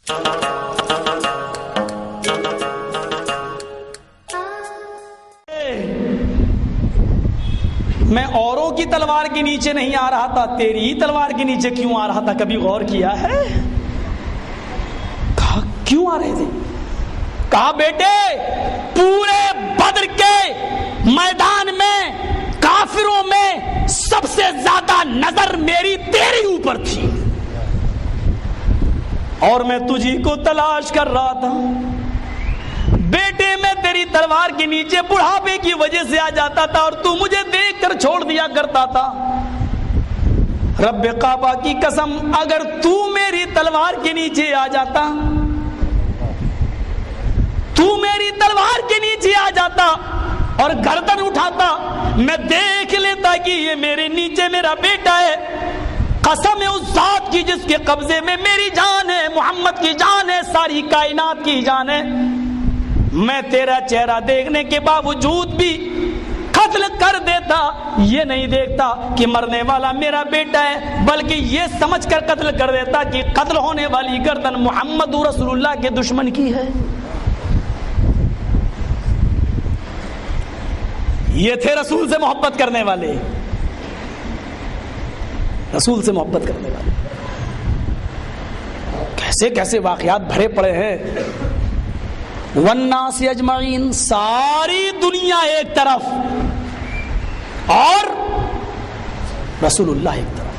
میں اوروں کی تلوار کے نیچے نہیں آ رہا تھا، تیری ہی تلوار کے نیچے کیوں آ رہا تھا؟ کبھی غور کیا ہے؟ کہا کیوں آ رہے تھے؟ کہا بیٹے پورے بدر کے میدان میں کافروں میں سب سے زیادہ نظر میری تیری اوپر تھی اور میں تجھی کو تلاش کر رہا تھا۔ بیٹے میں تیری تلوار کے نیچے بڑھاپے کی وجہ سے آ جاتا تھا اور تو مجھے دیکھ کر چھوڑ دیا کرتا تھا۔ رب کعبہ کی قسم اگر تو میری تلوار کے نیچے آ جاتا، تو میری تلوار کے نیچے آ جاتا اور گردن اٹھاتا، میں دیکھ لیتا کہ یہ میرے نیچے میرا بیٹا ہے۔ قسم ہے اس ذات کی جس کے قبضے میں میری جان ہے، محمد کی جان ہے، ساری کائنات کی جان ہے، میں تیرا چہرہ دیکھنے کے باوجود بھی قتل کر دیتا۔ یہ نہیں دیکھتا کہ مرنے والا میرا بیٹا ہے، بلکہ یہ سمجھ کر قتل کر دیتا کہ قتل ہونے والی گردن محمد رسول اللہ کے دشمن کی ہے۔ یہ تھے رسول سے محبت کرنے والے، رسول سے محبت کرنے والے۔ کیسے کیسے واقعات بھرے پڑے ہیں۔ والناس اجمعین، ساری دنیا ایک طرف اور رسول اللہ ایک طرف۔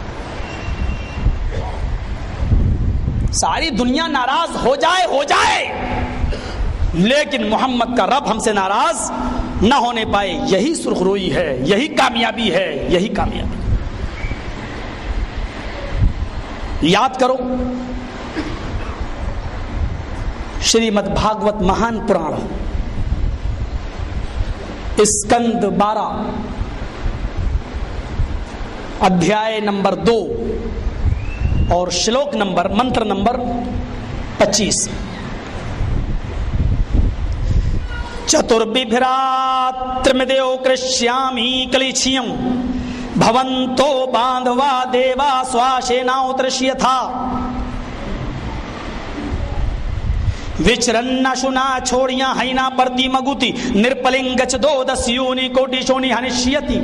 ساری دنیا ناراض ہو جائے لیکن محمد کا رب ہم سے ناراض نہ ہونے پائے، یہی سرخروئی ہے، یہی کامیابی ہے، یہی کامیابی۔ یاد کرو شریمد بھاگوت مہان پران اسکند 12 ادھیائے نمبر 2 اور شلوک نمبر منتر نمبر 25۔ چتربھراترمدیو کرشیامی کلیچھیم بھونتو باندھوا دیوا سواشیناوترشیتھا وچرن شنا چھوڑیاں ہینا پرتی مگوتی نرپلنگچ دو دسیونی کوٹی شونی ہنشیتی۔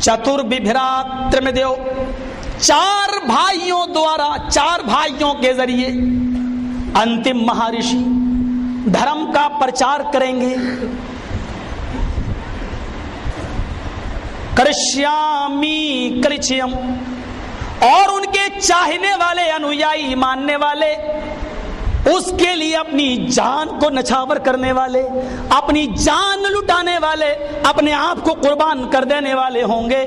چتربھراترمدیو، چار بھائیوں دوارا، چار بھائیوں کے ذریعے انتم مہارشی دھرم کا پرچار کریں گے۔ کرشیامی کلچیم، اور ان کے چاہنے والے انویائی ماننے والے اس کے لیے اپنی جان کو نچھاور کرنے والے، اپنی جان لٹانے والے، اپنے آپ کو قربان کر دینے والے ہوں گے۔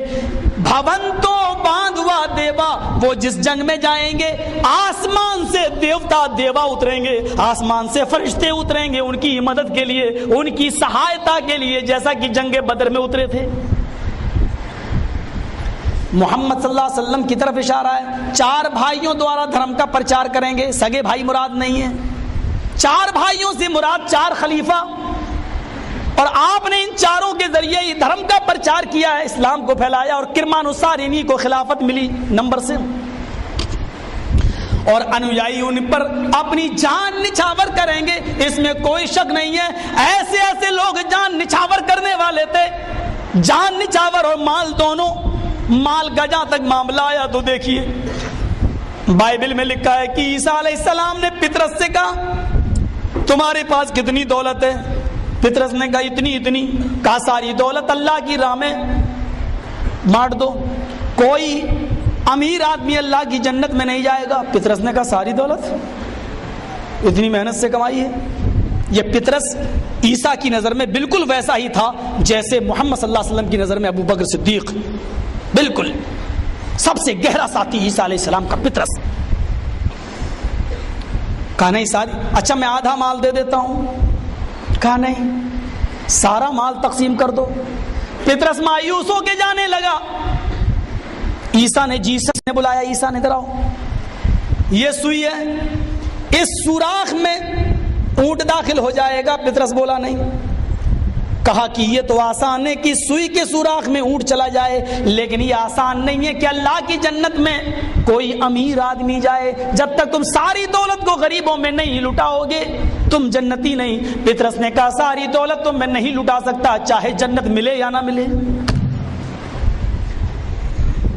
بھونتو باندھوا دیوا، وہ جس جنگ میں جائیں گے آسمان سے دیوتا دیوا اتریں گے، آسمان سے فرشتے اتریں گے ان کی مدد کے لیے، ان کی سہایتا کے لیے، جیسا کہ جنگ بدر میں اترے تھے۔ محمد صلی اللہ علیہ وسلم کی طرف اشارہ ہے، چار بھائیوں دوارا دھرم کا پرچار کریں گے۔ سگے بھائی مراد نہیں ہے، چار بھائیوں سے مراد چار خلیفہ، اور آپ نے ان چاروں کے ذریعے ہی دھرم کا پرچار کیا ہے، اسلام کو پھیلایا، اور کرمان السارینی کو خلافت ملی نمبر سے، اور انویائی ان پر اپنی جان نچھاور کریں گے، اس میں کوئی شک نہیں ہے۔ ایسے ایسے لوگ جان نچھاور کرنے والے تھے، جان نچھاور اور مال دونوں۔ مال کا جہاں تک معاملہ آیا تو دیکھیے بائبل میں لکھا ہے کہ عیسیٰ علیہ السلام نے پطرس سے کہا تمہارے پاس کتنی دولت ہے؟ پطرس نے کہا اتنی اتنی۔ کہا ساری دولت اللہ کی راہ میں بانٹ دو، کوئی امیر آدمی اللہ کی جنت میں نہیں جائے گا۔ پطرس نے کہا ساری دولت اتنی محنت سے کمائی ہے؟ یہ پطرس عیسیٰ کی نظر میں بالکل ویسا ہی تھا جیسے محمد صلی اللہ علیہ وسلم کی نظر میں ابو بکر صدیق، بالکل سب سے گہرا ساتھی عیسیٰ علیہ السلام کا پطرس۔ کہا نہیں ساری، اچھا میں آدھا مال دے دیتا ہوں۔ کہا نہیں، سارا مال تقسیم کر دو۔ پطرس مایوس ہو کے جانے لگا۔ عیسیٰ نے جیسس نے بلایا، عیسیٰ نے ادھر آؤ، یہ سوئی ہے، اس سوراخ میں اونٹ داخل ہو جائے گا۔ پطرس بولا نہیں۔ کہا کہ یہ تو آسان ہے کہ سوئی کے سوراخ میں اونٹ چلا جائے، لیکن یہ آسان نہیں ہے کہ اللہ کی جنت میں کوئی امیر آدمی جائے۔ جب تک تم ساری دولت کو غریبوں میں نہیں لٹاؤ گے تم جنتی نہیں۔ پطرس نے کہا ساری دولت تو میں نہیں لٹا سکتا، چاہے جنت ملے یا نہ ملے۔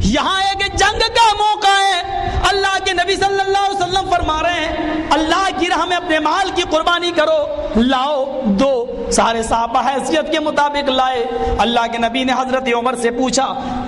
یہاں ایک جنگ کا موقع ہے، اللہ کے نبی صلی اللہ علیہ وسلم فرما رہے ہیں اللہ کی راہ میں اپنے مال کی قربانی کرو، لاؤ دو۔ سارے صحابہ حیثیت کے مطابق لائے۔ اللہ کے نبی نے حضرت عمر سے پوچھا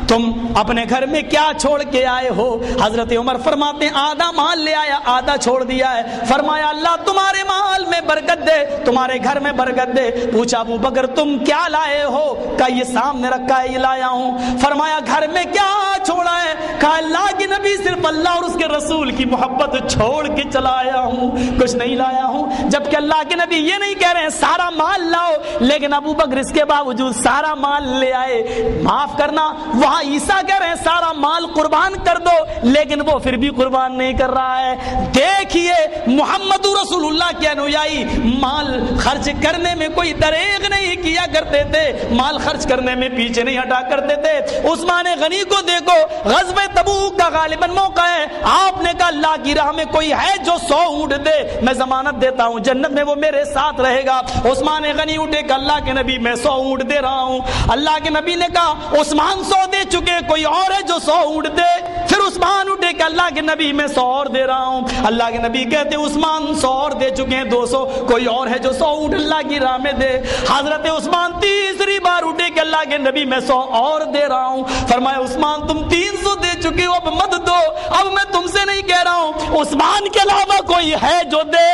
تم اپنے گھر میں کیا چھوڑ کے آئے ہو؟ حضرت عمر فرماتے ہیں آدھا مال لے آیا، آدھا چھوڑ دیا ہے۔ فرمایا اللہ تمہارے مال میں برکت دے، تمہارے گھر میں برکت دے۔ پوچھا ابو بکر تم کیا لائے ہو؟ کہا یہ سامنے رکھا ہے یہ لایا ہوں۔ فرمایا گھر میں کیا چھوڑا ہے؟ کہا اللہ کے نبی صرف اللہ اور اس کے رسول کی محبت چھوڑ کے چلا آیا ہوں، کچھ نہیں لایا ہوں۔ جبکہ اللہ کے نبی یہ نہیں کہہ رہے ہیں سارا مال لاؤ، لیکن ابو بکر اس کے باوجود سارا مال لے آئے۔ معاف کرنا وہاں عیسیٰ کہہ رہے ہیں سارا مال قربان کر دو، لیکن وہ پھر بھی قربان نہیں کر رہا ہے۔ دیکھیے محمد رسول اللہ کے انویائی مال خرچ کرنے میں کوئی دریغ نہیں کیا کرتے تھے، مال خرچ کرنے میں پیچھے نہیں ہٹا کرتے تھے۔ عثمان غنی کو دیکھو، غزوہ تبوک کا غالباً موقع ہے، آپ نے کہا اللہ کی راہ میں کوئی ہے جو 100 اونٹ دے، میں ضمانت دیتا ہوں جنت میں وہ میرے ساتھ رہے گا۔ عثمان غنی اٹھے کہ اللہ کے نبی میں 100 اونٹ دے رہا ہوں۔ اللہ کے نبی نے کہا عثمان 100 دے چکے، کوئی اور ہے جو 100 اونٹ دے؟ پھر عثمان اٹھے کہ اللہ کے نبی میں 100 اور دے رہا ہوں۔ اللہ کے نبی کہتے عثمان 100 اور دے چکے ہیں، 200، کوئی اور ہے جو 100 اونٹ اللہ کی راہ میں دے؟ حضرت عثمان تیسری بار اٹھے کہ اللہ کے نبی میں 100 اور دے رہا ہوں۔ فرمایا عثمان تم 300 دے چکے ہو، اب مت دو، اب میں تم سے نہیں کہہ رہا ہوں، عثمان کے علاوہ کوئی ہے جو دے؟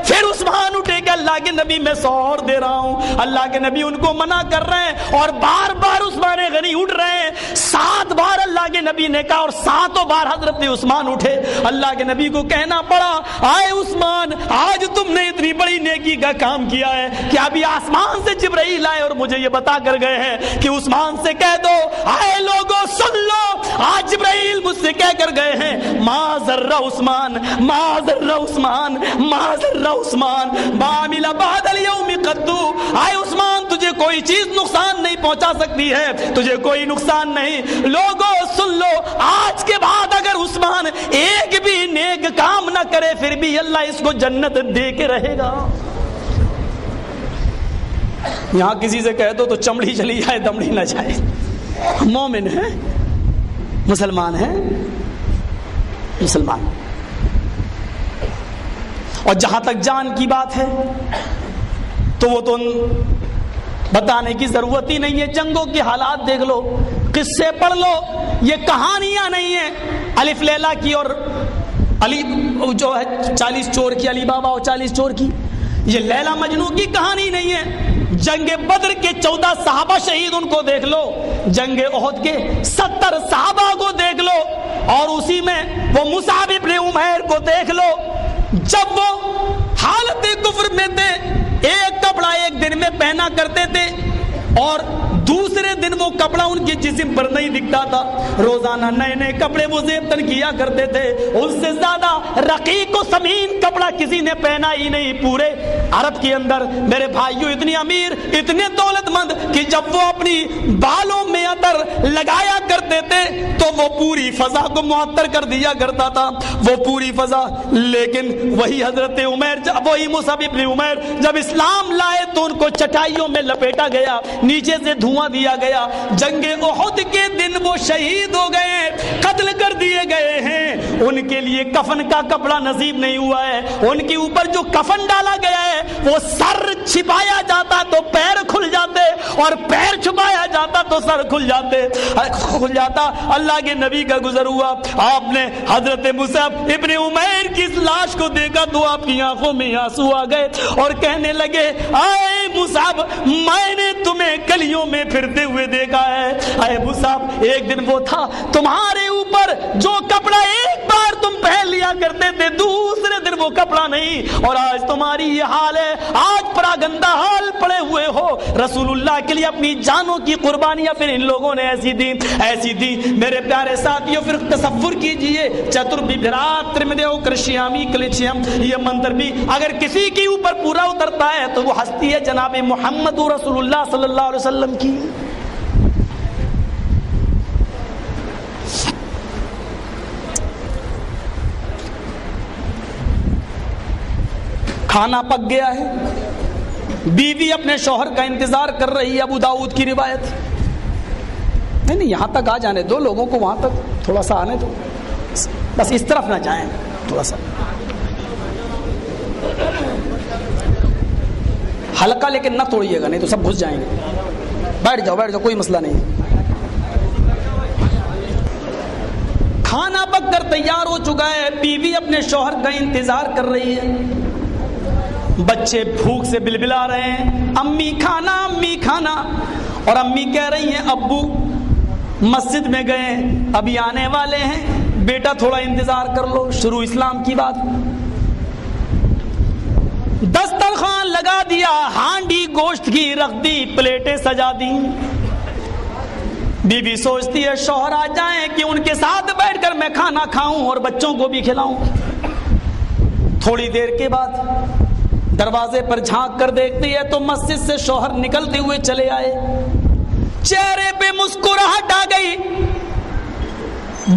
پھر عثمان اٹھے کہ اللہ کے نبی میں 100 اور دے رہا ہوں۔ اللہ کے نبی ان کو منع کر رہے ہیں اور بار بار عثمان غنی اٹھ رہے ہیں۔ 7 بار اللہ کے نبی نے کہا اور 7 بار حضرت عثمان اٹھے۔ اللہ کے نبی کو کہنا پڑا آئے عثمان آج تم نے اتنی بڑی نیکی کا کام کیا ہے کہ ابھی آسمان سے جبرائیل آئے اور مجھے یہ بتا کر گئے ہیں کہ عثمان سے کہہ دو آئے لوگوں سن لو، آج جبرائیل مجھ سے کہہ کر گئے ہیں ما ذرہ عثمان ما ذرہ عثمان ما ذرہ عثمان ما عمل بعد اليوم قدو۔ آئے عثمان تجھے کوئی چیز نقصان نہیں پہنچا سکتی ہے، تجھے کوئی نقصان نہیں۔ لوگوں سن لو آج کے بعد اگر عثمان ایک بھی نیک کام نہ کرے پھر بھی اللہ اس کو جنت دے کے رہے گا۔ یہاں کسی سے کہہ دو تو چمڑی چلی جائے دمڑی نہ جائے، مومن ہے، مسلمان ہے، مسلمان۔ اور جہاں تک جان کی بات ہے تو وہ تو بتانے کی ضرورت ہی نہیں ہے، جنگوں کے حالات دیکھ لو، قصے پڑھ لو، یہ کہانیاں نہیں ہیں الف لیلا کی اور علی جو ہے 40 چور کی، علی بابا اور 40 چور کی، یہ لیلا مجنو کی کہانی نہیں ہے۔ جنگ بدر کے 14 صحابہ شہید ان کو دیکھ لو، جنگ احد کے 70 صحابہ کو دیکھ لو، اور اسی میں وہ مصعب ابن عمیر کو دیکھ لو، جب وہ حالت کفر میں تھے ایک کپڑا ایک دن میں پہنا کرتے تھے اور دوسرے دن وہ کپڑا ان کے جسم پر نہیں دکھتا تھا، روزانہ نئے نئے کپڑے وہ زیبتن کیا کرتے تھے، اس سے زیادہ رقیق و ثمین کپڑا کسی نے پہنا ہی نہیں پورے عرب کے اندر۔ میرے بھائیوں اتنی امیر اتنے دولت مند کہ جب وہ اپنی بالوں میں عطر لگایا کرتے تھے تو وہ پوری فضا کو معطر کر دیا کرتا تھا، وہ پوری فضا۔ لیکن وہی حضرت عمیر وہی مصعب ابن عمیر جب اسلام لائے تو ان کو چٹائیوں میں لپیٹا گیا، نیچے سے دھواں دیا گیا۔ جنگ احد کے دن وہ شہید ہو گئے، قتل کر دیے گئے ہیں، ان کے لیے کفن کا کپڑا نصیب نہیں ہوا ہے، ان کے اوپر جو کفن ڈالا گیا ہے وہ سر چھپایا جاتا تو پیر کھل جاتے اور پیر چھپایا جاتا تو سر کھل جاتا۔ اللہ کے نبی کا گزر ہوا، آپ نے حضرت مصعب ابن عمیر کی اس لاش کو دیکھا تو آپ کی آنکھوں میں آنسو آ گئے اور کہنے لگے اے مصعب میں نے تمہیں گلیوں میں پھرتے ہوئے دیکھا ہے، اے مصعب ایک دن وہ تھا تمہارے اوپر جو کپڑا ایک بار تم پہن لیا کرتے تھے دوسرے دن وہ کپڑا نہیں، اور آج تمہاری یہ حال ہے، آج پراگندہ حال پڑے ہوئے ہو، رسول اللہ کے لیے اپنی جانوں کی قربانیاں پھر ان لوگوں نے ایسی دی ایسی دی۔ میرے پیارے ساتھیوں، پھر تصور کیجئے چتربی برات ترمدیو کرشیامی کلچیم، یہ منتر بھی اگر کسی کے اوپر پورا اترتا ہے تو وہ ہستی ہے جناب محمد رسول اللہ صلی اللہ علیہ وسلم کی۔ کھانا پک گیا ہے، بیوی اپنے شوہر کا انتظار کر رہی ہے، ابو داؤد کی روایت۔ نہیں یہاں تک آ جانے دو، لوگوں کو وہاں تک تھوڑا سا آنے دو، بس اس طرف نہ جائیں تھوڑا سا ہلکا، لیکن نہ توڑیے گا نہیں تو سب گھس جائیں گے۔ بیٹھ جاؤ کوئی مسئلہ نہیں۔ کھانا پک کر تیار ہو چکا ہے، بیوی اپنے شوہر کا انتظار کر رہی ہے، بچے بھوک سے بلبلا رہے ہیں، امی کھانا امی کھانا، اور امی کہہ رہی ہیں ابو مسجد میں گئے ابھی آنے والے ہیں، بیٹا تھوڑا انتظار کر لو۔ شروع اسلام کی بات، دسترخوان لگا دیا، ہانڈی گوشت کی رکھ دی، پلیٹیں سجا دی۔ بیوی سوچتی ہے شوہر آ جائیں کہ ان کے ساتھ بیٹھ کر میں کھانا کھاؤں اور بچوں کو بھی کھلاؤں۔ تھوڑی دیر کے بعد دروازے پر جھانک کر دیکھتی ہے تو مسجد سے شوہر نکلتے ہوئے چلے آئے، چہرے پہ مسکراہٹ آ گئی۔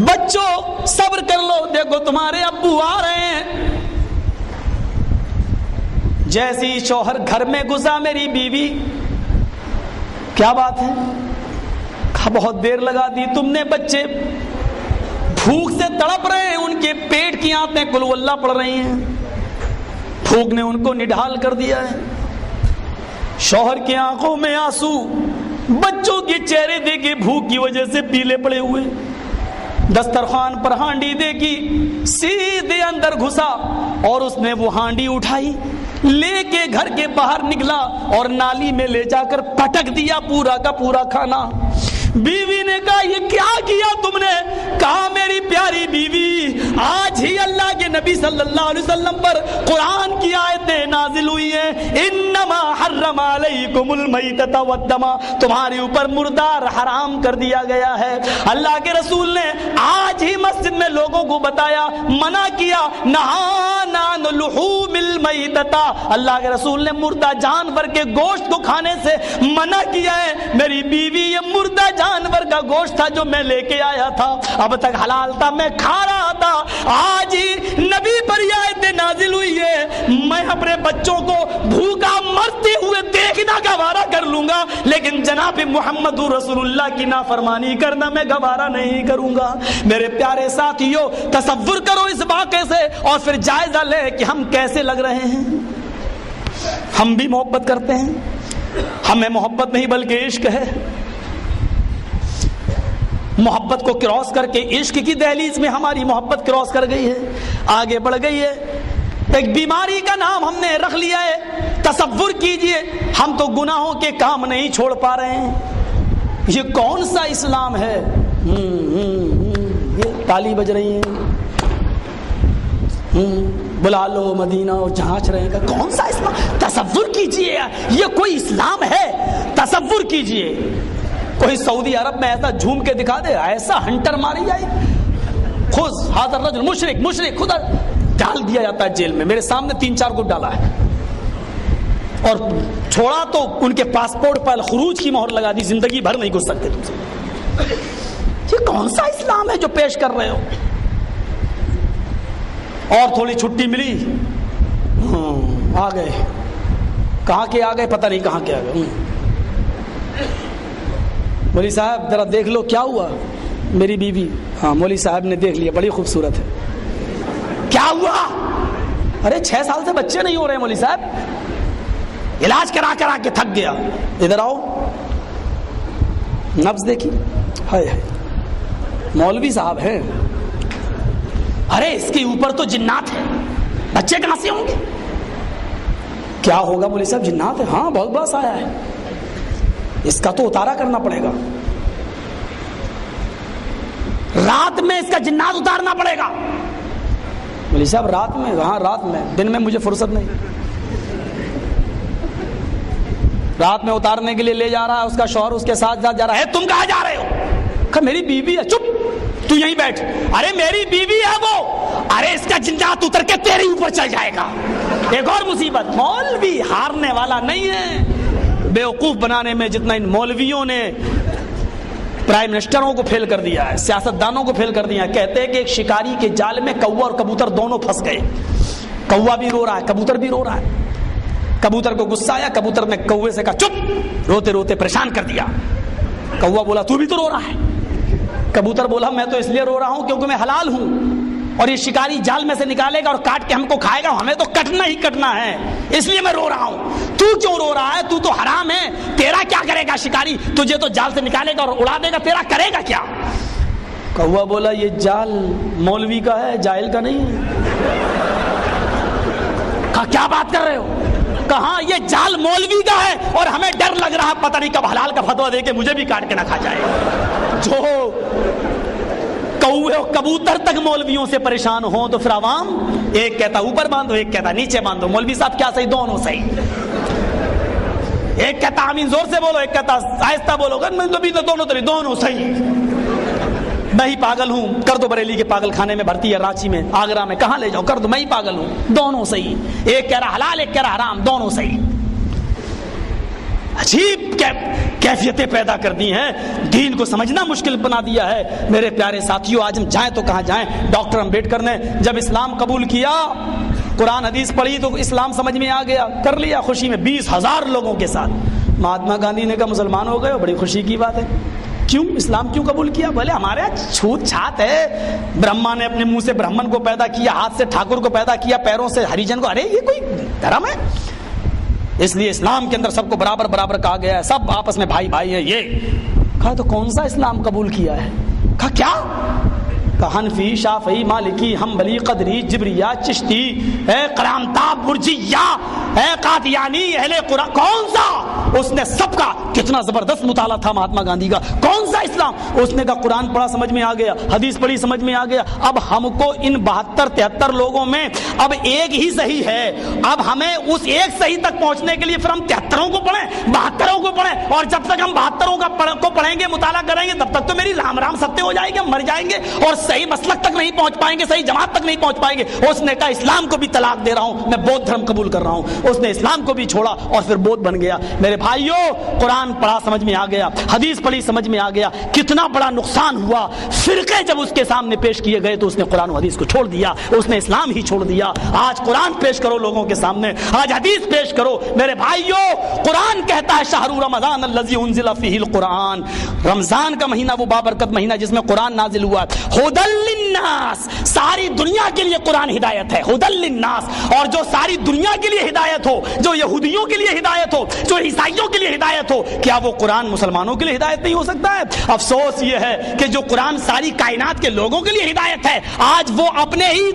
بچوں صبر کر لو، دیکھو تمہارے ابو آ رہے ہیں۔ جیسے ہی شوہر گھر میں گھسا، میری بیوی کیا بات ہے، بہت دیر لگا دی تم نے، بچے بھوک سے تڑپ رہے ہیں، ان کے پیٹ کی آنتیں قل اللہ پڑ رہی ہیں، بھوک نے ان کو نڈھال کر دیا ہے۔ شوہر کی آنکھوں میں آنسو، بچوں کے چہرے دیکھے بھوک کی وجہ سے پیلے پڑے ہوئے۔ دسترخوان پر ہانڈی دیکھی، سیدھے اندر گھسا اور اس نے وہ ہانڈی اٹھائی، لے کے گھر کے باہر نکلا اور نالی میں لے جا کر پٹک دیا پورا کا پورا کھانا۔ بیوی نے کہا یہ کیا کیا تم نے؟ کہا میری پیاری بیوی، آج ہی اللہ کے نبی صلی اللہ علیہ وسلم پر قرآن کی آیتیں نازل ہوئی ہیں، انما حرم علیکم المیتۃ والدم، تمہارے اوپر مردار حرام کر دیا گیا ہے۔ اللہ کے رسول نے آج ہی مسجد میں لوگوں کو بتایا، منع کیا، نہانا عن لحوم المیتۃ، اللہ کے رسول نے مردہ جانور کے گوشت کو کھانے سے منع کیا ہے۔ میری بیوی یہ مردہ جانور کا گوشت تھا جو میں لے کے آیا تھا، اب تک حلال تھا، میں کھا رہا تھا، آج ہی نبی پر یہ آیت نازل ہوئی ہے، میں اپنے بچوں کو بھوکا مرتے ہوئے دیکھنا گوارا کر لوں گا، لیکن جناب محمد رسول اللہ کی نافرمانی کرنا میں گوارا نہیں کروں گا۔ میرے پیارے ساتھیو، تصور کرو اس واقعے سے اور پھر جائزہ لے کہ ہم کیسے لگ رہے ہیں۔ ہم بھی محبت کرتے ہیں، ہمیں محبت نہیں بلکہ عشق ہے، محبت کو کراس کر کے عشق کی دہلیز میں ہماری محبت کراس کر گئی ہے، آگے بڑھ گئی ہے، ایک بیماری کا نام ہم نے رکھ لیا ہے۔ تصور کیجئے ہم تو گناہوں کے کام نہیں چھوڑ پا رہے ہیں، یہ کون سا اسلام ہے؟ یہ تالی بج رہی ہیں، بلا لو مدینہ اور جھانچ رہے ہیں، کون سا اسلام؟ تصور کیجئے یہ کوئی اسلام ہے؟ تصور کیجئے کوئی سعودی عرب میں ایسا جھوم کے دکھا دے، ایسا ہنٹر ماری جائے، خود حاضر رجل مشرک خدا ڈال دیا جاتا ہے جیل میں، میرے سامنے 3-4 کو ڈالا ہے، اور چھوڑا تو ان کے پاسپورٹ پر خروج کی مہر لگا دی، زندگی بھر نہیں گھس سکتے تم سے۔ یہ کون سا اسلام ہے جو پیش کر رہے ہو؟ اور تھوڑی چھٹی ملی، آ گئے، کہاں کے آ گئے پتہ نہیں کہاں کے آ گئے۔ مولوی صاحب ذرا دیکھ لو کیا ہوا، میری بیوی، ہاں مولوی صاحب نے دیکھ لیا، بڑی خوبصورت ہے، کیا ہوا؟ ارے 6 سال سے بچے نہیں ہو رہے مولوی صاحب، علاج کرا کے تھک گیا، ادھر آؤ، نبض دیکھی، ہائے ہائے، مولوی صاحب ہیں، ارے اس کے اوپر تو جنات ہیں، بچے کہاں سے ہوں گے؟ کیا ہوگا مولوی صاحب؟ جنات ہے، ہاں بہت بڑا سایہ ہے، اس کا تو اتارا کرنا پڑے گا، رات میں اس کا جنات اتارنا پڑے گا، مولوی صاحب رات میں؟ ہاں رات میں، دن میں مجھے فرصت نہیں. رات میں اتارنے کے لیے لے جا رہا ہے، اس کا شوہر اس کے ساتھ جا رہا ہے. تم کہاں جا رہے ہو؟ کہ میری بیوی ہے. چپ، تو یہیں بیٹھ. ارے میری بیوی ہے وہ. ارے اس کا جنات اتر کے تیرے اوپر چل جائے گا. ایک اور مصیبت، مولوی ہارنے والا نہیں ہے. بیوقوف بنانے میں جتنا ان مولویوں نے پرائم منسٹروں کو فیل کر دیا ہے، سیاستدانوں کو فیل کر دیا ہے. کہتے ہیں کہ ایک شکاری کے جال میں کوا اور کبوتر دونوں پھنس گئے. کوا بھی رو رہا ہے، کبوتر بھی رو رہا ہے. کبوتر کو غصہ آیا، کبوتر نے کوے سے کہا چپ، روتے روتے پریشان کر دیا. کوا بولا تو بھی تو رو رہا ہے. کبوتر بولا میں تو اس لیے رو رہا ہوں کیونکہ میں حلال ہوں، اور یہ شکاری جال میں سے نکالے گا اور کاٹ کے ہم کو کھائے گا، ہمیں تو کٹنا ہی کٹنا ہے، اس لیے میں رو رہا ہوں. تو کیوں رو رہا ہے؟ تو تو حرام ہے. تیرا کیا کرے گا شکاری؟ تجھے تو جال سے نکالے گا اور اڑا دے گا، تیرا کرے گا کیا؟ کوا بولا یہ جال مولوی کا ہے، جاہل کا نہیں ہے. کہا کیا بات کر رہے ہو؟ کہاں یہ جال مولوی کا ہے، اور ہمیں ڈر لگ رہا پتہ نہیں کب حلال کا فتویٰ دے کے مجھے بھی کاٹ کے نہ کھا جائے. جو کوے اور کبوتر تک مولویوں سے پریشان ہوں تو پھر عوام ایک کہتا اوپر باندھو، ایک کہتا نیچے باندھو. مولوی صاحب کیا صحیح؟ دونوں صحیح. ایک کہتا آمین زور سے بولو، ایک کہتا آہستہ بولو. دونوں صحیح. میں ہی پاگل ہوں، کر دو بریلی کے پاگل خانے میں بھرتی ہے، رانچی میں، آگرہ میں، کہاں لے جاؤ، کر دو، میں ہی پاگل ہوں. دونوں صحیح. ایک کہہ رہا حلال، ایک کہہ رہا حرام، دونوں صحیح. عجیب کیفیتیں پیدا کر دی ہیں، دین کو سمجھنا مشکل بنا دیا ہے. میرے پیارے ساتھیوں، آج ہم جائیں تو کہاں جائیں؟ ڈاکٹر امبیڈکر نے جب اسلام قبول کیا، قرآن حدیث پڑھی تو اسلام سمجھ میں آ گیا، کر لیا خوشی میں 20,000 لوگوں کے ساتھ. مہاتما گاندھی نے کہا مسلمان ہو گئے ہو، بڑی خوشی کی بات ہے. کیوں اسلام کیوں قبول کیا؟ بولے ہمارے چھوت چھات ہے، برہما نے اپنے منہ سے برہمن کو پیدا کیا، ہاتھ سے ٹھاکر کو پیدا کیا، پیروں سے ہریجن کو. ارے یہ کوئی دھرم ہے؟ اس لیے اسلام کے اندر سب کو برابر برابر کہا گیا ہے، سب آپس میں بھائی بھائی ہیں. یہ کہا تو کون سا اسلام قبول کیا ہے؟ کہا کیا؟ کہا حنفی، شافعی، مالکی، حنبلی، قدری، جبریہ، چشتی، کرامتاب، مرجیہ، قادیانی، اہل قرآن. کون سا؟ اس نے سب کا کتنا زبردست مطالعہ تھا مہاتما گاندھی کا. کون سا اسلام؟ اس نے کہا قرآن پڑھا سمجھ میں آ گیا، حدیث پڑھی سمجھ میں آ گیا. اب ہم کو ان 72-73 لوگوں میں اب ایک ہی صحیح ہے. اب ہمیں اس ایک صحیح تک پہنچنے کے لیے پھر ہم 73 کو پڑھیں، 72 کو پڑھیں، اور جب تک ہم 72 کو پڑھیں گے، مطالعہ کریں گے، تب تک تو میری رام رام ستیہ ہو جائے گی، ہم مر جائیں گے اور صحیح مسلک تک نہیں پہنچ پائیں گے، صحیح جماعت تک نہیں پہنچ پائیں گے. اس نے کہا اسلام کو بھی طلاق دے رہا ہوں، میں بودھ دھرم قبول کر رہا ہوں. اس نے اسلام کو بھی چھوڑا اور پھر بودھ بن گیا. میرے بھائیوں، قرآن پڑھا سمجھ میں آ گیا، حدیث پڑھی سمجھ میں آ گیا. کتنا بڑا نقصان ہوا. فرقے جب اس کے سامنے پیش کیے گئے تو اس نے قرآن و حدیث کو چھوڑ دیا، اس نے اسلام ہی چھوڑ دیا. آج قرآن پیش کرو لوگوں کے سامنے، آج حدیث پیش کرو. میرے بھائیوں، قرآن کہتا ہے شہر رمضان الذی انزل فیہ القرآن، رمضان کا مہینہ وہ بابرکت مہینہ جس میں قرآن نازل ہوا. ھدی للناس، ساری دنیا کے لیے قرآن ہدایت ہے. ھدی للناس، اور جو ساری دنیا کے لیے ہدایت ہو، جو یہودیوں کے لیے ہدایت ہو، جو عیسائیوں کے لیے ہدایت ہو، کیا وہ قرآن مسلمانوں کے لیے ہدایت نہیں ہو سکتا ہے؟ افسوس یہ ہے کہ جو قرآن ساری کائنات کے لوگوں کے لیے ہدایت ہے، آج وہ اپنے ہی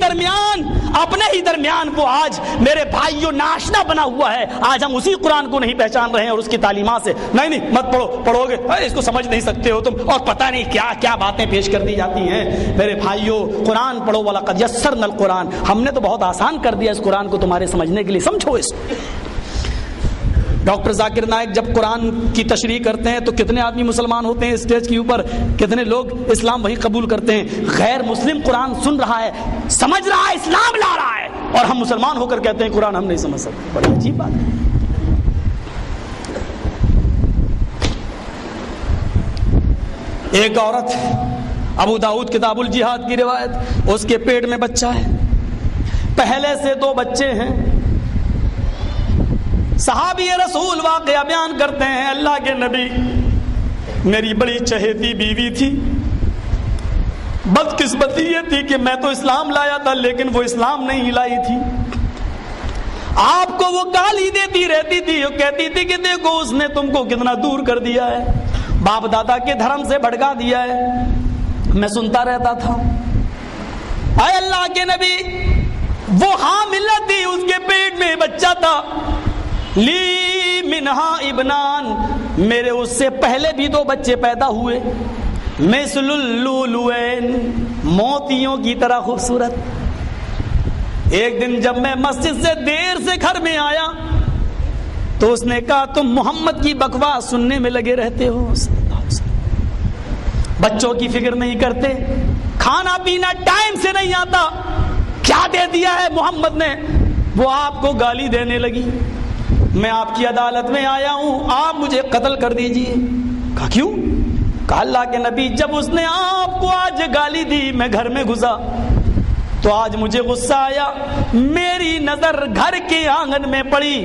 درمیان وہ آج میرے بھائیوں ناشنا بنا ہوا ہے. آج ہم اسی قرآن کو نہیں پہچان رہے ہیں اور اس کی تعلیمات سے نہیں مت پڑھو، پڑھو گے اس کو سمجھ نہیں سکتے ہو تم، اور پتہ نہیں کیا کیا باتیں پیش کر دی جاتی ہیں. میرے بھائیوں، قرآن پڑھو. وَلَقَدْ يَسَّرْنَا الْقُرْآنَ، ہم نے تو بہت آسان کر دیا اس قرآن کو تمہارے سمجھنے کے لیے، سمجھو اس. ڈاکٹر ذاکر نائک جب قرآن کی تشریح کرتے ہیں تو کتنے آدمی مسلمان ہوتے ہیں اسٹیج کے اوپر، کتنے لوگ اسلام وہی قبول کرتے ہیں. غیر مسلم قرآن سن رہا ہے، سمجھ رہا ہے، اسلام لا رہا ہے، اور ہم مسلمان ہو کر کہتے ہیں قرآن ہم نہیں سمجھ سکتے. بڑی عجیب بات ہے. ایک عورت، ابو داؤد کتاب الجہاد کی روایت، اس کے پیٹ میں بچہ ہے، پہلے سے 2 بچے ہیں. صحابی رسول واقعہ بیان کرتے ہیں، اللہ کے نبی، میری بڑی چہیتی بیوی تھی، بدقسمتی یہ تھی کہ میں تو اسلام لایا تھا لیکن وہ اسلام نہیں لائی تھی. آپ کو وہ گالی دیتی رہتی تھی، وہ کہتی تھی کہ دیکھو اس نے تم کو کتنا دور کر دیا ہے، باپ دادا کے دھرم سے بھٹکا دیا ہے. میں سنتا رہتا تھا. اے اللہ کے نبی، وہ حاملہ تھی، اس کے پیٹ میں بچہ تھا. لی منہا ابنان، میرے اس سے پہلے بھی 2 بچے پیدا ہوئے، مثل اللؤلؤین، موتیوں کی طرح خوبصورت. ایک دن جب میں مسجد سے دیر سے گھر میں آیا تو اس نے کہا تم محمد کی بکواس سننے میں لگے رہتے ہو، بچوں کی فکر نہیں کرتے، کھانا پینا ٹائم سے نہیں آتا، کیا دے دیا ہے محمد نے؟ وہ آپ کو گالی دینے لگی، میں آپ کی عدالت میں آیا ہوں، آپ مجھے قتل کر دیجئے۔ کہا کیوں؟ کہا اللہ کے نبی جب اس نے آپ کو آج گالی دی میں گھر میں گھسا تو آج مجھے غصہ آیا، میری نظر گھر کے آنگن میں پڑی،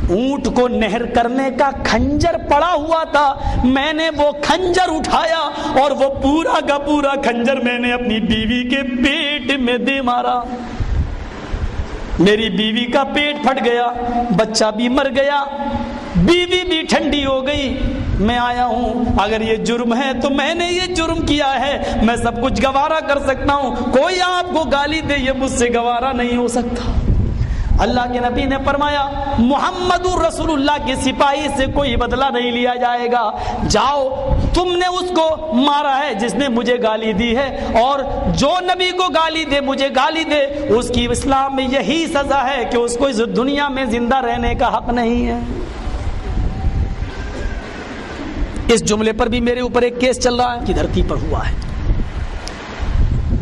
اونٹ کو نہر کرنے کا کھنجر پڑا ہوا تھا، میں نے وہ کھنجر اٹھایا اور وہ پورا کا پورا کھنجر میں نے اپنی بیوی کے پیٹ میں دے مارا، میری بیوی کا پیٹ پھٹ گیا، بچہ بھی مر گیا، بیوی بھی ٹھنڈی ہو گئی، میں آیا ہوں، اگر یہ جرم ہے تو میں نے یہ جرم کیا ہے، میں سب کچھ گوارا کر سکتا ہوں، کوئی آپ کو گالی دے یہ مجھ سے گوارا نہیں ہو سکتا۔ اللہ کے نبی نے فرمایا محمد رسول اللہ کے سپاہی سے کوئی بدلہ نہیں لیا جائے گا، جاؤ تم نے اس کو مارا ہے جس نے مجھے گالی دی ہے، اور جو نبی کو گالی دے مجھے گالی دے، اس کی اسلام میں یہی سزا ہے کہ اس کو اس دنیا میں زندہ رہنے کا حق نہیں ہے۔ اس جملے پر بھی میرے اوپر ایک کیس چل رہا ہے کہ دھرتی پر ہوا ہے،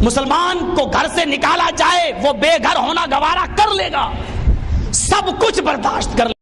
مسلمان کو گھر سے نکالا جائے وہ بے گھر ہونا گوارا کر لے گا، سب کچھ برداشت کر لے